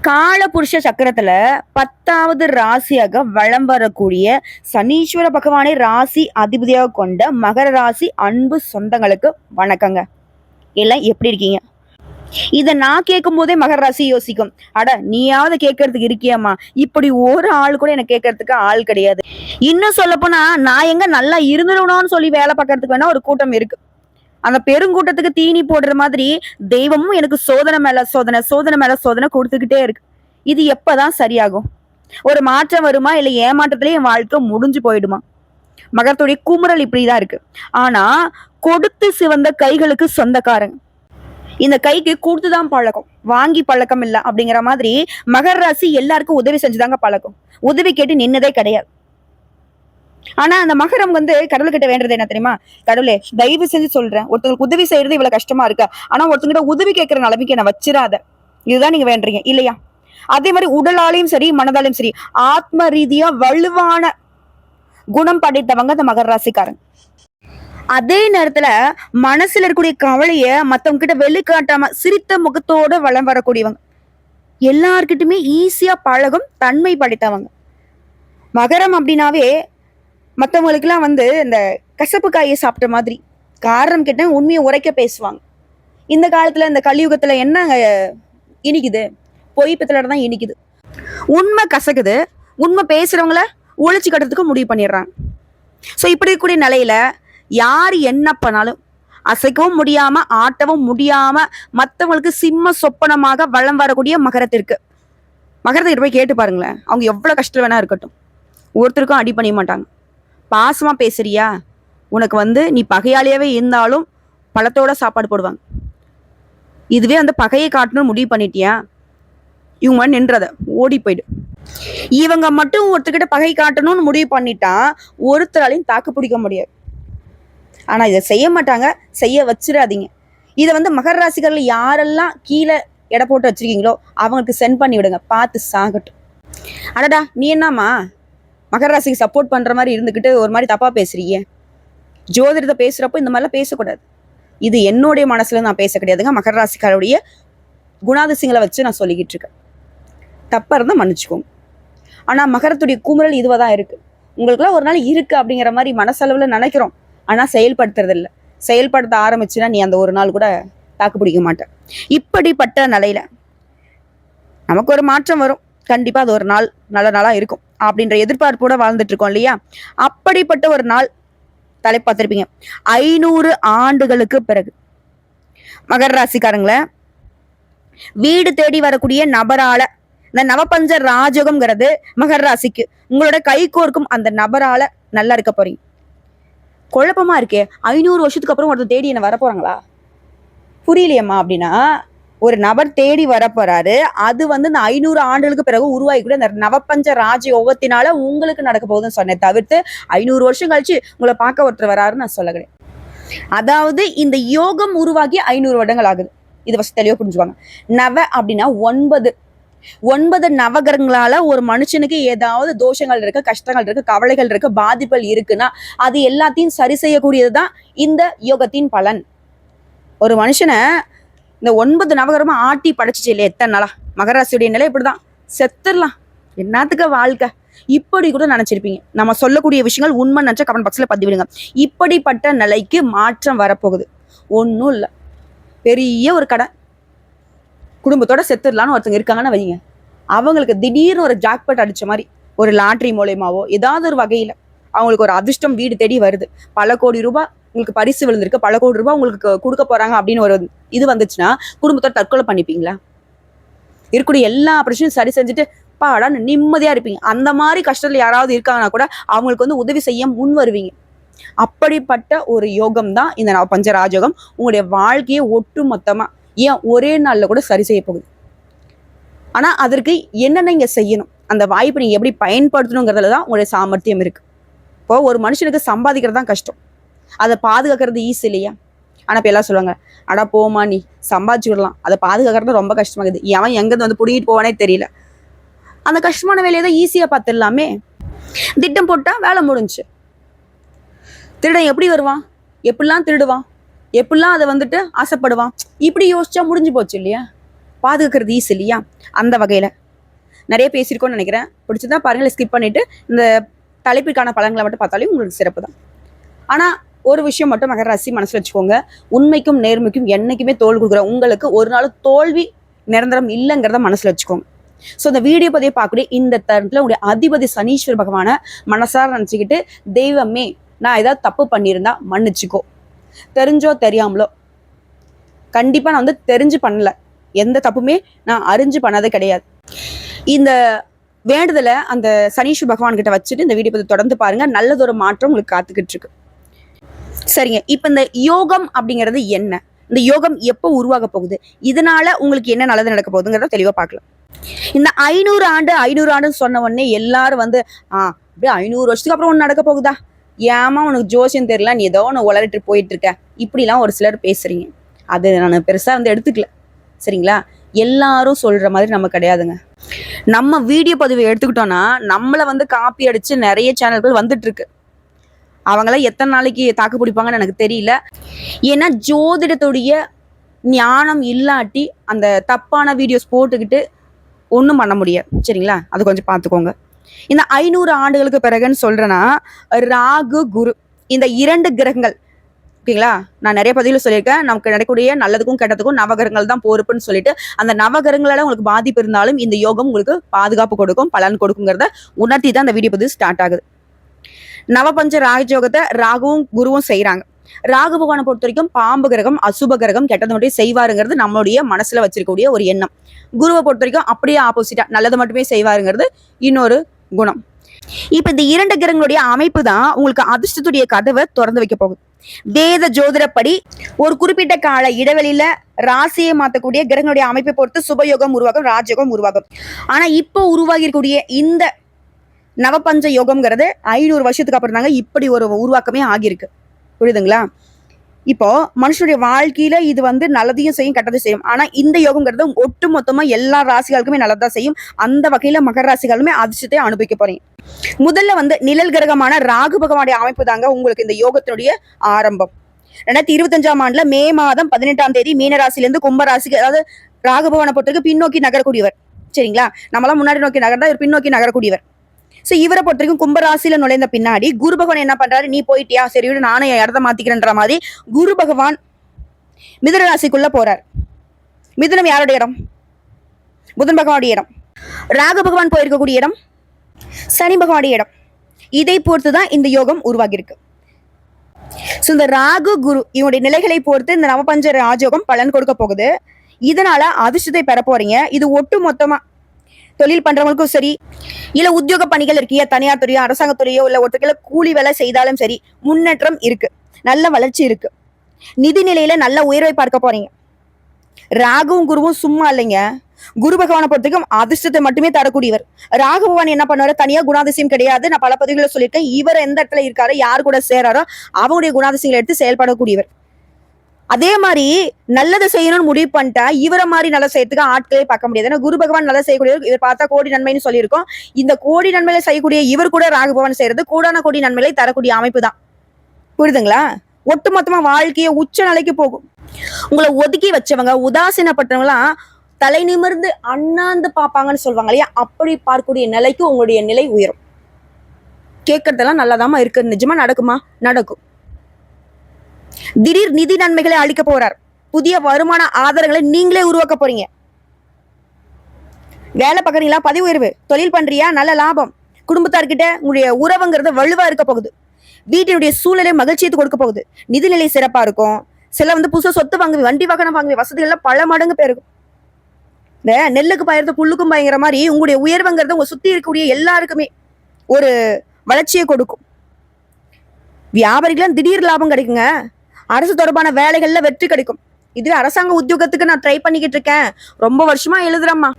காலபுருஷ சக்கரத்துல 10வது ராசியாக வலம் வரக்கூடிய சனீஸ்வர பகவானை ராசி அதிபதியாக கொண்ட மகர ராசி அன்பு சொந்தங்களுக்கு வணக்கங்க. எல்லாம் எப்படி இருக்கீங்க? இத நான் கேட்கும் போதே மகர ராசி யோசிக்கும், அட நீயாவது கேட்கறதுக்கு இருக்கியாமா, இப்படி ஒரு ஆள் கூட எனக்கு கேட்கறதுக்கு ஆள் கிடையாது. இன்னும் சொல்ல போனா நான் எங்க நல்லா இருந்துடணும்னு சொல்லி வேலை பார்க்கறதுக்கு வேணா ஒரு கூட்டம் இருக்கு. அந்த பெருங்கூட்டத்துக்கு தீனி போடுற மாதிரி தெய்வமும் எனக்கு சோதனை மேல சோதனை, சோதனை மேல சோதனை கொடுத்துக்கிட்டே இருக்கு. இது எப்பதான் சரியாகும்? ஒரு மாற்றம் வருமா, இல்ல ஏமாற்றத்திலேயே என் வாழ்க்கை முடிஞ்சு போயிடுமா? மகரத்துடைய குமுறல் இப்படிதான் இருக்கு. ஆனா கொடுத்து சிவந்த கைகளுக்கு சொந்தக்காரங்க. இந்த கைக்கு கூட்டுதான் பழக்கம், வாங்கி பழக்கம் இல்ல அப்படிங்கிற மாதிரி மகர ராசி எல்லாருக்கும் உதவி செஞ்சுதாங்க பழக்கம். உதவி கேட்டு நின்னதே கிடையாது. ஆனா அந்த மகரம் கடவுள்கிட்ட வேண்டது என்ன தெரியுமா? கடவுளே தயவு செஞ்சு சொல்றேன், ஒருத்தங்களுக்கு உதவி செய்யறது இவ்வளவு கஷ்டமா இருக்கு, ஆனா ஒருத்தங்கிட்ட உதவி கேட்கிற நிலைமைக்கு என்ன வச்சிராத. இதுதான் நீங்க வேண்டீங்க இல்லையா? அதே மாதிரி உடலாலையும் சரி மனதாலையும் சரி ஆத்ம ரீதியா வலுவான குணம் படைத்தவங்க அந்த மகர ராசிக்காரங்க. அதே நேரத்துல மனசுல இருக்கக்கூடிய கவலைய மத்தவங்க கிட்ட வெளிக்காட்டாம சிரித்த முகத்தோட வளம் வரக்கூடியவங்க. எல்லார்கிட்டயுமே ஈஸியா பழகும் தன்மை படைத்தவங்க. மகரம் அப்படின்னாவே மற்றவங்களுக்குலாம் இந்த கசப்பு காயை சாப்பிட்ட மாதிரி காரணம் கேட்ட உண்மையை உரைக்க பேசுவாங்க. இந்த காலத்துல இந்த கலியுகத்துல என்ன இனிக்குது? பொய் பித்தலோட தான் இனிக்குது. உண்மை கசக்குது, உண்மை பேசுறவங்கள ஒழிச்சு கட்டுறதுக்கு முடிவு பண்ணிடுறாங்க. ஸோ இப்படி இருக்கக்கூடிய நிலையில யார் என்ன பண்ணாலும் அசைக்கவும் முடியாம ஆட்டவும் முடியாம மற்றவங்களுக்கு சிம்ம சொப்பனமாக வளம் வரக்கூடிய மகரத்தை போய் கேட்டு பாருங்களேன், அவங்க எவ்வளவு கஷ்டம் வேணா இருக்கட்டும், ஒருத்தருக்கும் அடி பண்ணிய மாட்டாங்க. பாசமா பேசுறியா, உனக்கு நீ பகையாளியாவே இருந்தாலும் பழத்தோட சாப்பாடு போடுவாங்க. இதுவே பகையை காட்டணும்னு முடிவு பண்ணிட்டியா, இவங்க நின்றத ஓடி போயிடு. இவங்க மட்டும் ஒருத்தர்கிட்ட பகை காட்டணும்னு முடிவு பண்ணிட்டா ஒருத்தராலையும் தாக்கு பிடிக்க முடியாது. ஆனா இதை செய்ய மாட்டாங்க, செய்ய வச்சிடாதீங்க. இதை மகர ராசிகள்ல யாரெல்லாம் கீழே எடை போட்டு வச்சிருக்கீங்களோ அவங்களுக்கு சென்ட் பண்ணி விடுங்க, பார்த்து சாகட்டும். அடடா நீ என்னம்மா மகர ராசிக்கு சப்போர்ட் பண்ற மாதிரி இருந்துக்கிட்டு ஒரு மாதிரி தப்பா பேசுறீங்க? ஜோதிடத்தை பேசுறப்போ இந்த மாதிரிலாம் பேசக்கூடாது. இது என்னுடைய மனசுல நான் பேச கிடையாதுங்க. மகர ராசிக்காருடைய குணாதிசயங்களை வச்சு நான் சொல்லிக்கிட்டு இருக்கேன். தப்பா இருந்தா மன்னிச்சுக்கோங்க. ஆனா மகரத்துடைய குமுறல் இதுவாதான் இருக்கு. உங்களுக்குலாம் ஒரு நாள் இருக்கு அப்படிங்கிற மாதிரி மனசளவுல நினைக்கிறோம், ஆனா செயல்படுத்துறது இல்லை. செயல்படுத்த ஆரம்பிச்சுன்னா நீ அந்த ஒரு நாள் கூட தாக்கு பிடிக்க மாட்டேன். இப்படிப்பட்ட நிலையில நமக்கு ஒரு மாற்றம் வரும், கண்டிப்பா அது ஒரு நாள் நல்ல நாளா இருக்கும் அப்படின்ற எதிர்பார்ப்போட வாழ்ந்துட்டு இருக்கோம் இல்லையா? அப்படிப்பட்ட ஒரு நாள் தலைப்பாத்திருப்பீங்க. 500 ஆண்டுகளுக்கு பிறகு மகர ராசிக்காரங்களை வீடு தேடி வரக்கூடிய நபரால, இந்த நவபஞ்ச ராஜகம்ங்கிறது மகர ராசிக்கு உங்களோட கை கோர்க்கும் அந்த நபரால நல்லா இருக்க போறீங்க. குழப்பமா இருக்கே, 500 வருஷத்துக்கு அப்புறம் ஒருத்தர் தேடி என்ன வர போறாங்களா? புரியலையம்மா. அப்படின்னா ஒரு நபர் தேடி வரப்போறாரு, அது இந்த 500 ஆண்டுகளுக்கு பிறகு உருவாகி அந்த நவபஞ்ச ராஜ யோகத்தினால உங்களுக்கு நடக்க போகுதுன்னு சொன்னேன், தவிர்த்து 500 வருஷம் கழிச்சு உங்களை பார்க்க ஒருத்தர் வராருன்னு நான் சொல்ல கிடையாது. அதாவது இந்த யோகம் உருவாகி 500 வருடங்கள் ஆகுது. இது ஃபர்ஸ்ட் தெளிவா புரிஞ்சுவாங்க. நவ அப்படின்னா 9 நவகிரகங்களால ஒரு மனுஷனுக்கு ஏதாவது தோஷங்கள் இருக்கு, கஷ்டங்கள் இருக்கு, கவலைகள் இருக்கு, பாதிப்புகள் இருக்குன்னா அது எல்லாத்தையும் சரி செய்யக்கூடியதுதான் இந்த யோகத்தின் பலன். ஒரு மனுஷனை இந்த 9 நவகிரகமா ஆட்டி படைச்சிச்சு இல்லையா எத்தனை நாளா? மகராசியுடைய நிலை இப்படிதான், செத்துடலாம், என்னத்துக்கு வாழ்க்கை, இப்படி கூட நினைச்சிருப்பீங்க. நம்ம சொல்லக்கூடிய விஷயங்கள் உண்மை நினைச்சா கமெண்ட் பாக்ஸ்ல பதிவிடுங்க. இப்படிப்பட்ட நிலைக்கு மாற்றம் வரப்போகுது. ஒன்றும் இல்லை, பெரிய ஒரு கடை, குடும்பத்தோட செத்துடலான்னு ஒருத்தங்க இருக்காங்கன்னு வைங்க, அவங்களுக்கு திடீர்னு ஒரு ஜாக்பாட் அடிச்ச மாதிரி ஒரு லாட்ரி மூலயமாவோ ஏதாவது ஒரு வகையில அவங்களுக்கு ஒரு அதிர்ஷ்டம் வீடு தேடி வருது, பல கோடி ரூபாய் உங்களுக்கு பரிசு விழுந்திருக்கு, பல கோடி ரூபாய் உங்களுக்கு கொடுக்க போறாங்க அப்படின்னு ஒரு இது வந்துச்சுன்னா குடும்பத்தோட தற்கொலை பண்ணிப்பீங்களா? இருக்கக்கூடிய எல்லா பிரச்சனையும் சரி செஞ்சுட்டு பாடா நிம்மதியா இருப்பீங்க. அந்த மாதிரி கஷ்டத்துல யாராவது இருக்காங்கன்னா கூட அவங்களுக்கு உதவி செய்ய முன் வருவீங்க. அப்படிப்பட்ட ஒரு யோகம் தான் இந்த நவபஞ்ச ராஜயோகம். உங்களுடைய வாழ்க்கையை ஒட்டு மொத்தமா ஏன் ஒரே நாள்ல கூட சரி செய்ய போகுது. ஆனா அதற்கு என்னென்ன இங்க செய்யணும், அந்த வாய்ப்பை நீங்க எப்படி பயன்படுத்தணுங்கிறதுலதான் உங்களுடைய சாமர்த்தியம் இருக்கு. இப்போ ஒரு மனுஷனுக்கு சம்பாதிக்கிறது தான் கஷ்டம், அதை பாதுகாக்கிறது ஈஸி இல்லையா? ஆனா இப்ப எல்லாம் சொல்லுவாங்க, அடா போமா நீ சம்பாதிச்சு விடலாம், அதை பாதுகாக்கிறது ரொம்ப கஷ்டமாகுது, எவன் எங்கிருந்து புடிங்கிட்டு போவானே தெரியல. அந்த கஷ்டமான வேலையை தான் ஈஸியா பார்த்துடலாமே. திட்டம் போட்டா வேலை முடிஞ்சு. திருடன் எப்படி வருவான், எப்படிலாம் திருடுவான், எப்படிலாம் அதை ஆசைப்படுவான், இப்படி யோசிச்சா முடிஞ்சு போச்சு இல்லையா? பாதுகாக்கிறது ஈஸி இல்லையா? அந்த வகையில் நிறைய பேசியிருக்கோன்னு நினைக்கிறேன். பிடிச்சதான் பாருங்கள், ஸ்கிப் பண்ணிவிட்டு இந்த தலைப்புக்கான பலன்களை மட்டும் பார்த்தாலே உங்களுக்கு சிறப்பு தான். ஆனால் ஒரு விஷயம் மட்டும் மகர ராசி மனசில் வச்சுக்கோங்க, உண்மைக்கும் நேர்மைக்கும் என்னைக்குமே தோல் கொடுக்குற உங்களுக்கு ஒரு நாள் தோல்வி நிரந்தரம் இல்லைங்கிறத மனசில் வச்சுக்கோங்க. ஸோ இந்த வீடியோ பதிவை பார்க்கக்கூடிய இந்த தருணத்தில் உங்களுடைய அதிபதி சனீஸ்வர பகவானை மனசார நினச்சிக்கிட்டு, தெய்வமே நான் ஏதாவது தப்பு பண்ணியிருந்தா மன்னிச்சுக்கோ, தெரிஞ்சோ தெரியாமலோ, கண்டிப்பாக நான் வந்து தெரிஞ்சு பண்ணல, எந்த தப்புமே நான் அறிஞ்சு பண்ணதே கிடையாது. இந்த வேண்டுதலை அந்த சனீஸ்வர பகவான் கிட்ட வச்சுட்டு இந்த வீடியோ பற்றி தொடர்ந்து பாருங்க, நல்லதொரு மாற்றம் உங்களுக்கு காத்துக்கிட்டு இருக்கு. சரிங்க, இப்போ இந்த யோகம் அப்படிங்கிறது என்ன, இந்த யோகம் எப்போ உருவாக போகுது, இதனால உங்களுக்கு என்ன நல்லது நடக்க போகுதுங்கிறத தெளிவாக பார்க்கலாம். இந்த 500 ஆண்டுன்னு சொன்ன உடனே எல்லாரும் வந்து அப்படியே 500 வருஷத்துக்கு அப்புறம் ஒன்று நடக்க போகுதா, ஏமா உனக்கு ஜோசியம் தெரியல, நீ ஏதோ ஒன்று உளறிட்டு போயிட்டு இருக்க, இப்படிலாம் ஒரு சிலர் பேசுறீங்க. அது நான் பெருசாக வந்து எடுத்துக்கல. சரிங்களா, எல்லாரும் சொல்ற மாதிரி நம்ம கிடையாதுங்க. நம்ம வீடியோ பதிவை எடுத்துக்கிட்டோம்னா நம்மளை வந்து காப்பி அடிச்சு நிறைய சேனல்கள் வந்துட்டு இருக்கு. அவங்களாம் எத்தனை நாளைக்கு தாக்கு பிடிப்பாங்கன்னு எனக்கு தெரியல. ஏன்னா ஜோதிடத்துடைய ஞானம் இல்லாட்டி அந்த தப்பான வீடியோஸ் போட்டுக்கிட்டு ஒன்றும் பண்ண முடியாது. சரிங்களா, அது கொஞ்சம் பார்த்துக்கோங்க. இந்த 500 ஆண்டுகளுக்கு பிறகுன்னு சொல்றேன்னா, ராகு குரு இந்த 2 கிரகங்கள், ஓகேங்களா, நான் நிறைய பதிவில் சொல்லியிருக்கேன், நமக்கு நடக்கக்கூடிய நல்லதுக்கும் கெட்டதுக்கும் நவகிரகங்கள் தான் பொறுப்புன்னு சொல்லிட்டு, அந்த நவகிரகங்களால உங்களுக்கு பாதிப்பு இருந்தாலும் இந்த யோகம் உங்களுக்கு பாதுகாப்பு கொடுக்கும், பலன் கொடுக்குங்கிறத உணர்த்தி தான் இந்த வீடியோ பதிவு ஸ்டார்ட் ஆகுது. நவபஞ்ச ராஜயோகத்தை ராகுவும் குருவும் செய்யறாங்க. ராகு பகவானை பொறுத்த வரைக்கும் பாம்பு கிரகம், அசுப கிரகம், கெட்டது மட்டும் செய்வாருங்கிறது நம்மளுடைய மனசுல வச்சிருக்கக்கூடிய ஒரு எண்ணம். குருவை பொறுத்த வரைக்கும் அப்படியே ஆப்போசிட்டா நல்லது மட்டுமே செய்வாருங்கிறது இன்னொரு குணம். இப்ப இந்த 2 கிரகங்களுடைய அமைப்பு தான் உங்களுக்கு அதிர்ஷ்டத்துடைய கதவை திறந்து வைக்க போகுது. வேத ஜோதிடப்படி ஒரு குறிப்பிட்ட கால இடைவெளியில ராசியை மாற்றக்கூடிய கிரகங்களுடைய அமைப்பை பொறுத்து சுபயோகம் உருவாகும், ராஜயோகம் உருவாகும். ஆனா இப்போ உருவாகிக்கூடிய இந்த நவபஞ்ச யோகம்ங்கிறது 500 வருஷத்துக்கு அப்புறம் தாங்க இப்படி ஒரு உருவாக்கமே ஆகியிருக்கு. புரியுதுங்களா? இப்போ மனுஷனுடைய வாழ்க்கையில இது வந்து நல்லதையும் செய்யும், கெட்டதையும் செய்யும். ஆனா இந்த யோகம்ங்கிறது ஒட்டு மொத்தமா எல்லா ராசிகளுக்குமே நல்லதா செய்யும். அந்த வகையில மகர ராசிகளுமே அதிர்ஷ்டத்தை அனுபவிக்க போறீங்க. முதல்ல வந்து நிழல் கிரகமான ராகு பகவானுடைய அமைப்பு தாங்க உங்களுக்கு இந்த யோகத்தினுடைய ஆரம்பம். 2025ஆம் ஆண்டுல மே மாதம் 18ஆம் தேதி மீன ராசியிலிருந்து கும்ப ராசிக்கு, அதாவது ராகு பகவானை பொறுத்தவரைக்கும் பின்னோக்கி நகரக்கூடியவர். சரிங்களா, நம்மளாம் முன்னாடி நோக்கி நகர்ந்தா இவர் பின்னோக்கி நகரக்கூடியவர். ஸோ இவரை பொறுத்த வரைக்கும் கும்பராசியில நுழைந்த பின்னாடி குரு பகவான் என்ன பண்றாரு, நீ போயிட்டியா, சரி விட நானே இடத்த மாத்திக்கிறேன்ற மாதிரி குரு பகவான் மிதுன ராசிக்குள்ள போறார். மிதுனம் யாருடைய இடம்? புதன் பகவானுடைய இடம். ராகு பகவான் போயிருக்கக்கூடிய இடம் சனி பகவானுடைய இடம். இதை பொறுத்துதான் இந்த யோகம் உருவாகி இருக்கு. ஸோ இந்த ராகு குரு இவனுடைய நிலைகளை பொறுத்து இந்த நவபஞ்ச ராஜயோகம் பலன் கொடுக்க போகுது. இதனால அதிர்ஷ்டத்தை பெற போறீங்க. இது ஒட்டு மொத்தமா தொழில் பண்றவங்களுக்கும் சரி, இல்ல உத்தியோக பணிகள் இருக்கீங்க, தனியார் துறையோ அரசாங்கத்துறையோ இல்ல ஒருத்தருக்குள்ள கூலி வேலை செய்தாலும் சரி, முன்னேற்றம் இருக்கு, நல்ல வளர்ச்சி இருக்கு. நிதி நிலையில நல்ல உயர்வை பார்க்க போறீங்க. ராகுவும் குருவும் சும்மா இல்லைங்க. குரு பகவானை பொறுத்தவரைக்கும் அதிர்ஷ்டத்தை மட்டுமே தரக்கூடியவர். ராகு பகவான் என்ன பண்ணுவாரு, தனியா குணாதிசயம் கிடையாது. நான் பல பதிவுகளை சொல்லியிருக்கேன். இவர் எந்த இடத்துல இருக்காரோ, யார் கூட சேராரோ அவங்களுடைய குணாதிசயங்களை எடுத்து செயல்படக்கூடியவர். அதே மாதிரி நல்லதை செய்யணும்னு முடிவு பண்ணிட்டா இவரை மாதிரி நல்லா செய்யறதுக்கு ஆட்களே பார்க்க முடியாது. ஏன்னா குரு பகவான் நல்லா செய்யக்கூடியவர். இவர் பார்த்தா கோடி நன்மைன்னு சொல்லியிருக்கோம். இந்த கோடி நன்மையை செய்யக்கூடிய இவர் கூட ராகு பகவான் செய்யறது கூடான கோடி நன்மைகளை தரக்கூடிய அமைப்பு தான். புரியுதுங்களா? ஒட்டுமொத்தமா வாழ்க்கையை உச்ச நிலைக்கு போகும். உங்களை ஒதுக்கி வச்சவங்க, உதாசீனப்பட்டவங்களாம் தலை நிமிர்ந்து அண்ணாந்து பார்ப்பாங்கன்னு சொல்லுவாங்க இல்லையா, அப்படி பார்க்கக்கூடிய நிலைக்கு உங்களுடைய நிலை உயரும். கேட்கறதெல்லாம் நல்லாதாமா இருக்கு, நிஜமா நடக்குமா? நடக்கும். திடீர் நிதி நன்மைகளை அளிக்க போறார். புதிய வருமான ஆதாரங்களை நீங்களே உருவாக்க போறீங்க. வேலை பார்க்கறீங்களா, பதவி உயர்வு, தொழில் பண்றியா, நல்ல லாபம். குடும்பத்தார்கிட்ட உங்களுடைய உறவுங்கிறது வலுவா இருக்க போகுது. வீட்டினுடைய சூழ்நிலை மகிழ்ச்சியை கொடுக்க போகுது. நிதிநிலை சிறப்பா இருக்கும். சில வந்து புதுசா சொத்து வாங்குவி, வண்டி வாகனம் வாங்குவி, வசதிகள்லாம் பல மடங்கு பெருகும். இந்த நெல்லுக்கு பயறது புல்லுக்கும் பயங்கிற மாதிரி உங்களுடைய உயர்வுங்கிறது உங்க சுத்தி இருக்கக்கூடிய எல்லாருக்குமே ஒரு வளர்ச்சியை கொடுக்கும். வியாபாரிகளும் திடீர் லாபம் கிடைக்குங்க. அரசு தொடர்பான வேலைகள்ல வெற்றி கிடைக்கும். இதுவே அரசாங்க உத்தியோகத்துக்கு நான் ட்ரை பண்ணிக்கிட்டு இருக்கேன், ரொம்ப வருஷமா எழுதுறேம்மா,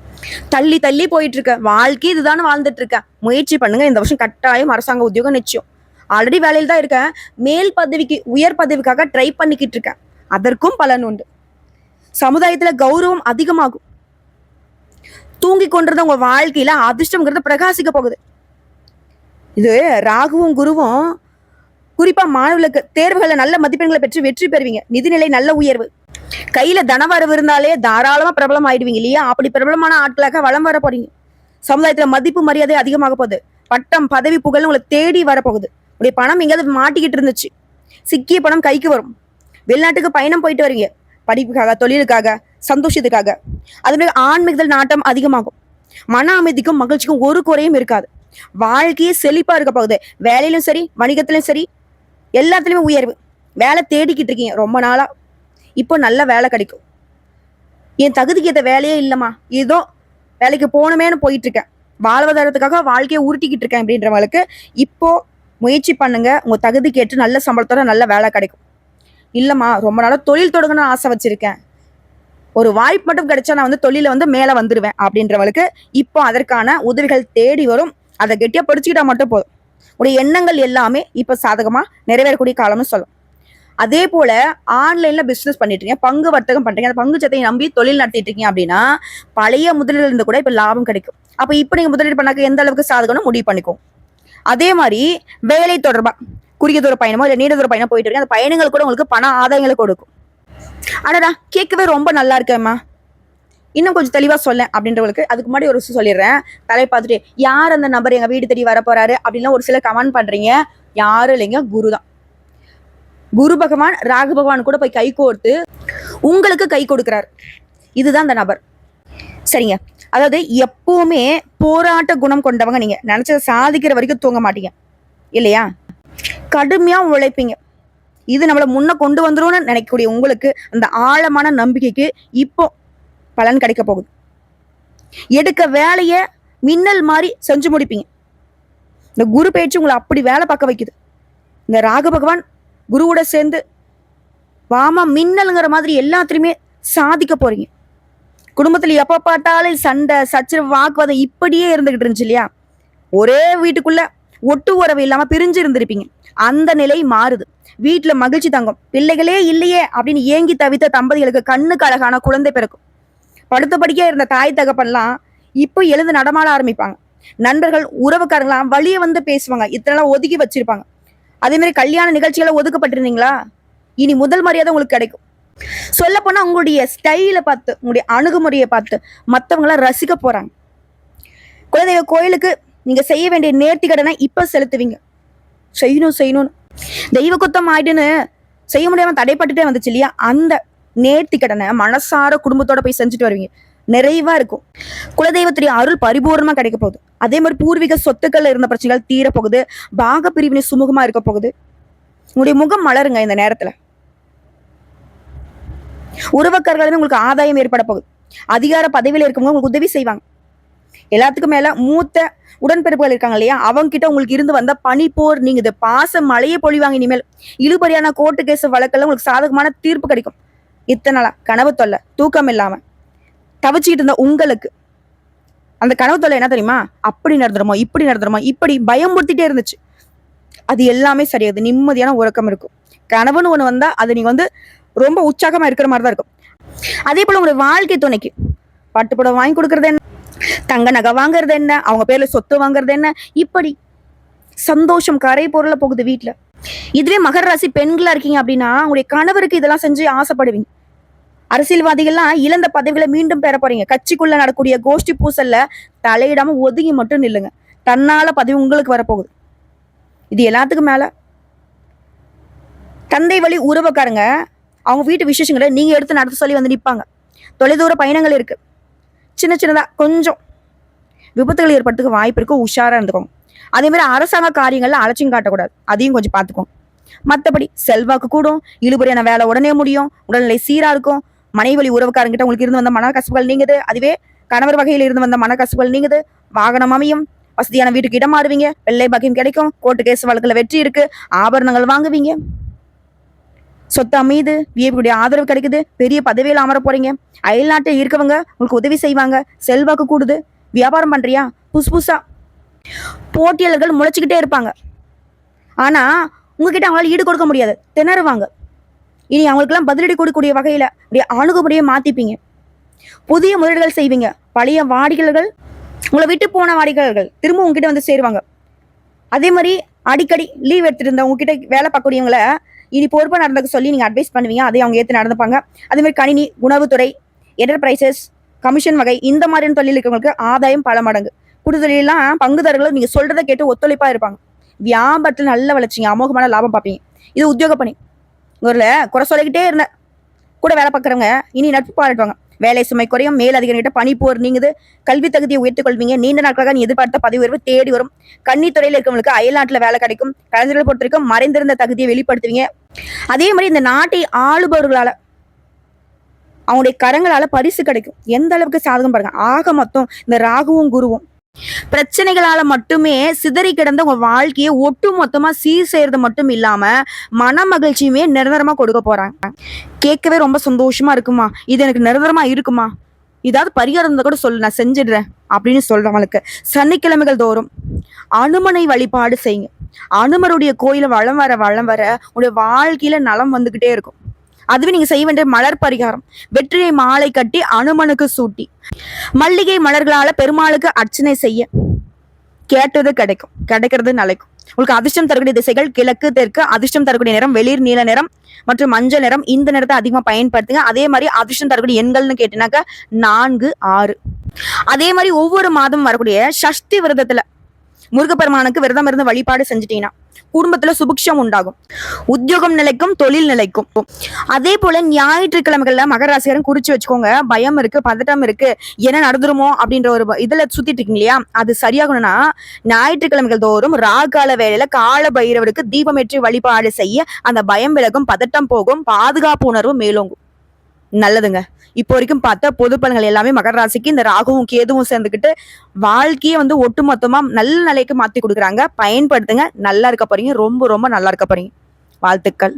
தள்ளி தள்ளி போயிட்டு இருக்கேன், வாழ்க்கை இதுதான் வாழ்ந்துட்டு இருக்கேன், முயற்சி பண்ணுங்க, இந்த வருஷம் கட்டாயம் அரசாங்க உத்தியோகம் நிச்சயம். ஆல்ரெடி வேலையில் தான் இருக்கேன், மேல் பதவிக்கு உயர் பதவிக்காக ட்ரை பண்ணிக்கிட்டு இருக்கேன், அதற்கும் பலன் உண்டு. சமுதாயத்துல கௌரவம் அதிகமாகும். தூங்கி கொண்டிருந்த உங்க வாழ்க்கையில அதிர்ஷ்டம்ங்கிறது பிரகாசிக்க போகுது. இது ராகுவும் குருவும் குறிப்பா மாணவர்களுக்கு தேர்வுகளை நல்ல மதிப்பெண்களை பெற்று வெற்றி பெறுவீங்க. நிதிநிலை நல்ல உயர்வு. கையில தனவரவு இருந்தாலே தாராளமா பிரபலம் ஆயிடுவீங்க இல்லையா? அப்படி பிரபலமான ஆட்களாக வளம் வர போறீங்க. சமுதாயத்துல மதிப்பு மரியாதை அதிகமாக போகுது. பட்டம் பதவி புகழ் உங்களை தேடி வரப்போகுது. உடைய பணம் எங்கேயாவது மாட்டிக்கிட்டு இருந்துச்சு, சிக்கிய பணம் கைக்கு வரும். வெளிநாட்டுக்கு பயணம் போயிட்டு வரீங்க, படிப்புக்காக, தொழிலுக்காக, சந்தோஷத்துக்காக. அதுமாதிரி ஆன்மீகத்தில் நாட்டம் அதிகமாகும். மன அமைதிக்கும் மகிழ்ச்சிக்கும் ஒரு குறையும் இருக்காது. வாழ்க்கையே செழிப்பா இருக்க போகுது. வேலையிலும் சரி, வணிகத்திலும் சரி, எல்லாத்துலயுமே உயர்வு. வேலை தேடிக்கிட்டு இருக்கீங்க ரொம்ப நாளா, இப்போ நல்ல வேலை கிடைக்கும். என் தகுதிக்கு ஏற்ற வேலையே இல்லைம்மா, ஏதோ வேலைக்கு போகணுமேனு போயிட்டு இருக்கேன், வாழ்வாதாரத்துக்காக வாழ்க்கையை உருட்டிக்கிட்டு இருக்கேன் அப்படின்றவங்களுக்கு இப்போ முயற்சி பண்ணுங்க. உங்க தகுதிக்கு ஏற்று நல்ல சம்பளத்தோட நல்ல வேலை கிடைக்கும். இல்லைம்மா ரொம்ப நாளாக தொழில் தொடங்கணும்னு ஆசை வச்சிருக்கேன், ஒரு வாய்ப்பு மட்டும் கிடைச்சா நான் தொழில மேலே வந்துடுவேன் அப்படின்றவங்களுக்கு இப்போ அதற்கான உதவிகள் தேடி வரும். அதை கெட்டியா படிச்சுக்கிட்டா மட்டும் போதும். உடைய எண்ணங்கள் எல்லாமே இப்போ சாதகமா நிறைவேறக்கூடிய காலம்னு சொல்லும். அதே போல ஆன்லைன்ல பிசினஸ் பண்ணிட்டு இருக்கீங்க, பங்கு வர்த்தகம் பண்றீங்க, அந்த பங்கு சந்தையை நம்பி தொழில் நடத்திட்டு இருக்கீங்க அப்படின்னா பழைய முதலீடுல இருந்து கூட இப்ப லாபம் கிடைக்கும். அப்ப இப்ப நீங்க முதலீடு பண்ணாக்க எந்த அளவுக்கு சாதகம்னு முடிவு பண்ணிக்கும். அதே மாதிரி வேலை தொடர்பா குறுகிய தூர பயணமோ இல்ல நீண்ட தூர பயணம் போயிட்டு இருக்கு, அந்த பயணங்கள் கூட உங்களுக்கு பண ஆதாயங்களை கொடுக்கும். ஆனாடா கேட்கவே ரொம்ப நல்லா இருக்கேம்மா, இன்னும் கொஞ்சம் தெளிவா சொல்ல அப்படின்றவங்களுக்கு அதுக்கு முன்னாடி ஒரு விஷயம் சொல்லிடுறேன். தலை பார்த்துட்டு யார் அந்த நபர் எங்க வீடு தேடி வர போறாரு அப்படின்லாம் ஒரு சில கமெண்ட் பண்றீங்க. யாரும் இல்லைங்க, குரு தான். குரு பகவான் ராகு பகவான் கூட போய் கை கோர்த்து உங்களுக்கு கை கொடுக்கிறார். இதுதான் அந்த நபர். சரிங்க, அதாவது எப்பவுமே போராட்ட குணம் கொண்டவங்க. நீங்க நினைச்சதை சாதிக்கிற வரைக்கும் தூங்க மாட்டீங்க இல்லையா? கடுமையா உழைப்பீங்க. இது நம்மளை முன்ன கொண்டு வந்துரும்னு நினைக்கக்கூடிய உங்களுக்கு அந்த ஆழமான நம்பிக்கைக்கு இப்போ பலன் கிடைக்க போகுது. எடுக்க வேலைய மின்னல் மாதிரி செஞ்சு முடிப்பீங்க. இந்த குரு பயிற்சி உங்களை அப்படி வேலை பார்க்க வைக்குது. இந்த ராகு பகவான் குருவோட சேர்ந்து வாமா மின்னலுங்கிற மாதிரி எல்லாத்துலயுமே சாதிக்க போறீங்க. குடும்பத்துல எப்ப பார்த்தாலும் சண்டை சச்சரவு வாக்குவாதம் இப்படியே இருந்துகிட்டு இருந்துச்சு இல்லையா? ஒரே வீட்டுக்குள்ள ஒட்டு உறவு இல்லாம பிரிஞ்சு இருந்திருப்பீங்க. அந்த நிலை மாறுது. வீட்டுல மகிழ்ச்சி தங்கும். பிள்ளைகளே இல்லையே அப்படின்னு ஏங்கி தவித்த தம்பதிகளுக்கு கண்ணுக்கு அழகான குழந்தை பிறக்கும். படுத்த படிக்கா இருந்த தாய் தகப்பன்லாம் இப்போ எழுந்து நடமாட ஆரம்பிப்பாங்க. நண்பர்கள் உறவுக்காரங்களாம் வழிய பேசுவாங்க. இத்தனை ஒதுக்கி வச்சிருப்பாங்க. அதே மாதிரி கல்யாண நிகழ்ச்சிகளை ஒதுக்கப்பட்டிருந்தீங்களா, இனி முதல் மரியாதை உங்களுக்கு கிடைக்கும். சொல்ல போனா உங்களுடைய ஸ்டைலை பார்த்து, உங்களுடைய அணுகுமுறையை பார்த்து மற்றவங்களாம் ரசிக்க போறாங்க. குலதெய்வ கோயிலுக்கு நீங்க செய்ய வேண்டிய நேர்த்தி கடனை இப்ப செலுத்துவீங்க. செய்யணும்னு தெய்வ குத்தம் ஆயிட்டுன்னு செய்ய முடியாம தடைப்பட்டுட்டே வந்துச்சு இல்லையா? அந்த நேர்த்தி கடனை மனசார குடும்பத்தோட போய் செஞ்சுட்டு வருவீங்க. நிறைவா இருக்கும். குலதெய்வத்துடைய அருள் பரிபூர்ணமா கிடைக்க போகுது. அதே மாதிரி பூர்வீக சொத்துக்கள்ல இருந்த பிரச்சனைகள் தீர போகுது. பாக பிரிவினை சுமூகமா இருக்க போகுது. உங்களுடைய முகம் மலருங்க. இந்த நேரத்துல உறவுக்காரர்களுமே உங்களுக்கு ஆதாயம் ஏற்பட போகுது. அதிகார பதவியில இருக்கவங்க உங்களுக்கு உதவி செய்வாங்க. எல்லாத்துக்கும் மேல மூத்த உடன்பிறப்புகள் இருக்காங்க இல்லையா, அவங்க கிட்ட உங்களுக்கு இருந்து வந்த பனி போர் நீங்க பாச மழையே பொழிவாங்க. இனிமேல் இழுபறியான கோர்ட்டு கேஸ் வழக்கெல்லாம் உங்களுக்கு சாதகமான தீர்ப்பு கிடைக்கும். இத்தனை நாளா கனவு தொல்லை, தூக்கம் இல்லாம தவிச்சுக்கிட்டு இருந்த உங்களுக்கு அந்த கனவு தொல்லை என்ன தெரியுமா? அப்படி நடந்துருமோ இப்படி நடந்துருமோ இப்படி பயமுறுத்திட்டே இருந்துச்சு. அது எல்லாமே சரியாது. நிம்மதியான உறக்கம் இருக்கும். கனவுன்னு ஒண்ணு வந்தா அது நீங்க ரொம்ப உற்சாகமா இருக்கிற மாதிரி தான் இருக்கும். அதே போல உங்களுடைய வாழ்க்கை துணைக்கு பட்டுப்புடம் வாங்கி கொடுக்கறது என்ன, தங்க நகை வாங்குறது என்ன, அவங்க பேர்ல சொத்து வாங்குறது என்ன, இப்படி சந்தோஷம் கரை பொருள போகுது வீட்டுல. இதுவே மகர ராசி பெண்களா இருக்கீங்க அப்படின்னா உங்களுடைய கணவருக்கு இதெல்லாம் செஞ்சு ஆசைப்படுவீங்க. அரசியல்வாதிகள்லாம் இழந்த பதவிகளை மீண்டும் பெற போறீங்க. கட்சிக்குள்ள நடக்கூடிய கோஷ்டி பூசல்ல தலையிடாம ஒதுங்கி மட்டும் நில்லுங்க. தன்னால பதவி உங்களுக்கு வரப்போகுது. இது எல்லாத்துக்கும் மேல தந்தை வழி உறவுக்காரங்க அவங்க வீட்டு விசேஷங்களை நீங்க எடுத்து நடத்த சொல்லி நிற்பாங்க. தொலைதூர பயணங்கள் இருக்கு. சின்னதா கொஞ்சம் விபத்துகள் ஏற்படுறதுக்கு வாய்ப்பு இருக்கு. உஷாரா இருந்துக்கோங்க. அதே மாதிரி அரசாங்க காரியங்கள்ல அலட்சியம் காட்டக்கூடாது. அதையும் கொஞ்சம் பார்த்துக்கோங்க. மற்றபடி செல்வாக்கு கூடும். இழுபறியான வேலை உடனே முடியும். உடல்நிலை சீரா இருக்கும். மனைவழி உறவுக்காரங்கிட்ட உங்களுக்கு இருந்து வந்த மனக்கசப்புகள் நீங்குது. அதுவே கணவர் வகையில் இருந்து வந்த மனக்கசப்புகள் நீங்குது. வாகனம் அமையும். வசதியான வீட்டுக்கு இடம் மாறுவீங்க. வெள்ளை பாக்கியம் கிடைக்கும். கோர்ட்டு கேஸ் வழக்குல வெற்றி இருக்கு. ஆபரணங்கள் வாங்குவீங்க. சொத்து அமைது. விஐபியுடைய ஆதரவு கிடைக்குது. பெரிய பதவியில் அமர போறீங்க. அயல்நாட்டில் இருக்கவங்க உங்களுக்கு உதவி செய்வாங்க. செல்வாக்கு கூடுது. வியாபாரம் பண்றியா, புதுசா போட்டியாளர்கள் முளைச்சுக்கிட்டே இருப்பாங்க. ஆனா உங்ககிட்ட அவங்களால ஈடு கொடுக்க முடியாது. திணறுவாங்க. இனி அவங்களுக்கெல்லாம் பதிலடி கொடுக்கக்கூடிய வகையில அணுகுமுறையை மாத்திப்பீங்க. புதிய முதலீடுகள் செய்வீங்க. பழைய வாடிக்கையாளர்கள், உங்களை விட்டு போன வாடிக்கையாளர்கள் திரும்ப உங்ககிட்ட சேருவாங்க. அதே மாதிரி அடிக்கடி லீவ் எடுத்துட்டு இருந்த உங்ககிட்ட வேலை பார்க்கக்கூடியவங்களை இனி பொறுப்பா நடந்துக்க சொல்லி நீங்க அட்வைஸ் பண்ணுவீங்க, அதை அவங்க ஏத்து நடந்துப்பாங்க. அதே மாதிரி கணினி, உணவுத்துறை, என்டர்பிரைசஸ், கமிஷன் வகை இந்த மாதிரியான தொழில் இருக்கிறவங்களுக்கு ஆதாயம் பல மடங்கு. கூடுதலாம் பங்குதாரர்களும் நீங்க சொல்றதை கேட்டு ஒத்துழைப்பா இருப்பாங்க. வியாபாரத்தில் நல்ல வளர்ச்சிங்க, அமோகமான லாபம் பார்ப்பீங்க. இது உத்தியோக பணி. ஊர்ல குறை சொல்லிக்கிட்டே இருந்த கூட வேலை பார்க்குறவங்க இனி நட்பு பாராட்டுவாங்க. வேலை சுமை குறையும், மேல் அதிகாரிகிட்ட பணி போர் நீங்குது, கல்வி தகுதியை உயர்த்திக் கொள்வீங்க, நீண்ட நாட்களாக நீ எதிர்பார்த்த பதவி உயர்வு தேடி வரும். கன்னித்துறையில் இருக்கவங்களுக்கு அயல்நாட்டுல வேலை கிடைக்கும். கலைஞர்களை பொறுத்த வரைக்கும் மறைந்திருந்த தகுதியை வெளிப்படுத்துவீங்க. அதே மாதிரி இந்த நாட்டை ஆளுபவர்களால அவங்களுடைய கரங்களால பரிசு கிடைக்கும். எந்த அளவுக்கு சாதகம் பாருங்க. ஆக மொத்தம் இந்த ராகுவும் குருவும் பிரச்சனைகளால மட்டுமே சிதறி கிடந்த உங்க வாழ்க்கையை ஒட்டு மொத்தமா சீர் செய்யறது மட்டும் இல்லாம மன மகிழ்ச்சியுமே நிரந்தரமா கொடுக்க போறாங்க. கேட்கவே ரொம்ப சந்தோஷமா இருக்குமா, இது எனக்கு நிரந்தரமா இருக்குமா, ஏதாவது பரிகாரம் இருந்தா கூட சொல்லு, நான் செஞ்சிடுறேன் அப்படின்னு சொல்றவங்களுக்கு சனிக்கிழமைகள் தோறும் அனுமனை வழிபாடு செய்யுங்க. அனுமருடைய கோயில வளம் வர உங்களுடைய வாழ்க்கையில நலம் வந்துகிட்டே இருக்கும். அதுவே நீங்க செய்ய வேண்டிய மலர் பரிகாரம், வெற்றியை மாலை கட்டி அனுமனுக்கு சூட்டி மல்லிகை மலர்களால பெருமாளுக்கு அர்ச்சனை செய்ய கேட்டது கிடைக்கும், கிடைக்கிறது நிலைக்கும். உங்களுக்கு அதிர்ஷ்டம் தரக்கூடிய திசைகள் கிழக்கு, தெற்கு. அதிர்ஷ்டம் தரக்கூடிய நிறம் வெளிர் நீல நிறம் மற்றும் மஞ்சள் நிறம். இந்த நிறத்தை அதிகமா பயன்படுத்துங்க. அதே மாதிரி அதிர்ஷ்டம் தரக்கூடிய எண்கள்னு கேட்டீங்கன்னாக்கா 4, 6. அதே மாதிரி ஒவ்வொரு மாதம் வரக்கூடிய சஷ்டி விரதத்துல முருகப்பெருமானுக்கு விரதம் இருந்து வழிபாடு செஞ்சுட்டீங்கன்னா குடும்பத்துல சுபிக்ஷம் உண்டாகும், உத்தியோகம் நிலைக்கும், தொழில் நிலைக்கும். அதே போல ஞாயிற்றுக்கிழமைகள்ல மகர ராசிக்காரன் குறிச்சு வச்சுக்கோங்க. பயம் இருக்கு, பதட்டம் இருக்கு, என்ன நடந்துருமோ அப்படின்ற ஒரு இதுல சுத்திட்டு இருக்கீங்க இல்லையா, அது சரியாகணும்னா ஞாயிற்றுக்கிழமைகள் தோறும் ராகால வேளையில கால பைரவருக்கு தீபமேற்றி வழிபாடு செய்ய அந்த பயம் விலகும், பதட்டம் போகும், பாதுகாப்பு உணர்வு மேலோங்கும். நல்லதுங்க. இப்போ வரைக்கும் பார்த்த பொது பலன்கள் எல்லாமே மகர ராசிக்கு இந்த ராகுவும் கேதுவும் சேர்ந்துக்கிட்டு வாழ்க்கையை ஒட்டுமொத்தமா நல்ல நிலைக்கு மாத்தி கொடுக்குறாங்க. பயன்படுத்துங்க, நல்லா இருக்க போறீங்க, ரொம்ப ரொம்ப நல்லா இருக்க போறீங்க. வாழ்த்துக்கள்.